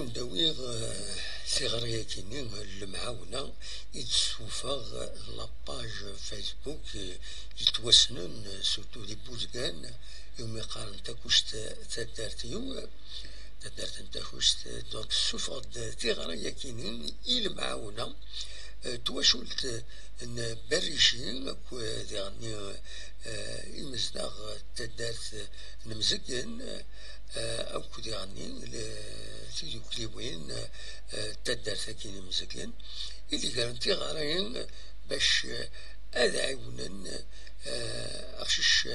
داويغ صغرية كيني المعاونة يتسوفاغ لاباج فيسبوك يتوسنن سورتو دي بوزكان يوم يقارن تاكوشت تدارتيو تدارت نتاكوشت دونك سوفاغ صغرية كيني المعاونة تواشولت بريشي ديغني يمزداغ تدارت نمزكن أو كودي غني تيجي كليبوين تدارت كيني مزكن اللي كانت غراين باش هذا عيونا أخشش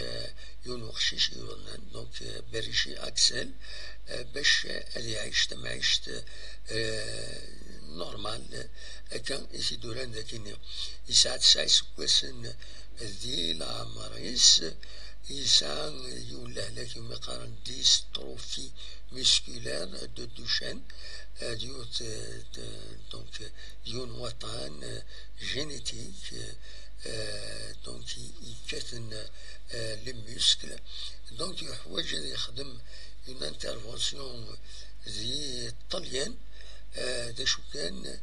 يونو خشيش يونان دونك بريشي أكسل باش هذه عيشت معيشت نورمال كان يسي دوران ذاكيني يساعد سايس كواسن ذي العمريس يسعى يوله لك مقارن ديستروفي مسكولار دو دوشان ديوت دونك ديون وطن جينيتيك دونك يكتن لي مسكل دونك يحوج يخدم اون انترفونسيون ذي طليان دا شو كان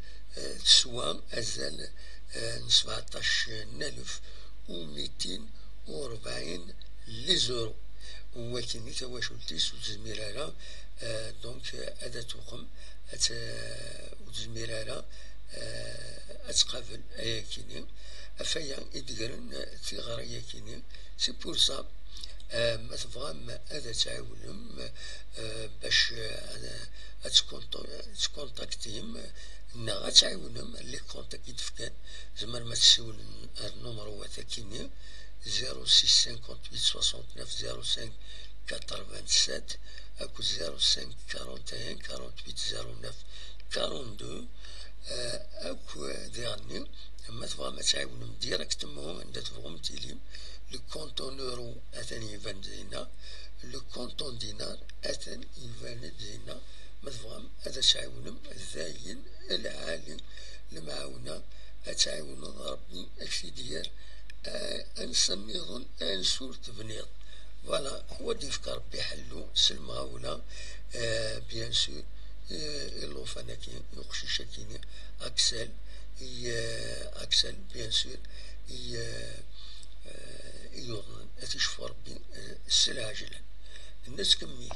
تسوى أزال 17,240 ليزورو ولكن نتواشلتيس وتزميرارا دونك أدا توقم وتزميرارا أتقابل أياكيني أفايا إدقرن تغرى كيني سي بور سا ما تبغام أدا تعاونم باش تكونتاكتيم نا تعاونم لي كونتاكت يدفكان زعما ما تسول النمرو تاكيني 06 58 69 05 87 أكو 05 41 48 09 42 أكو ديرني ما تبغى ما تعاونم ديريكتمون عند تبغم تيليم لو كونتون اورو أثاني يفان زينا لو كونتون دينار أثاني يفان زينا ما تبغى هذا تعاونم الزاين العالي المعاونة تعاون ربي أكشي ديال أنسميضن أنسور تبنيض فوالا هو اللي يفكر ربي حلو سلمغاولا بيان سور إلو فاناكين يقشيشا كيني أكسل أكسل بيان سور يوضن أتشفى ربي السلعة عجلا الناس كميه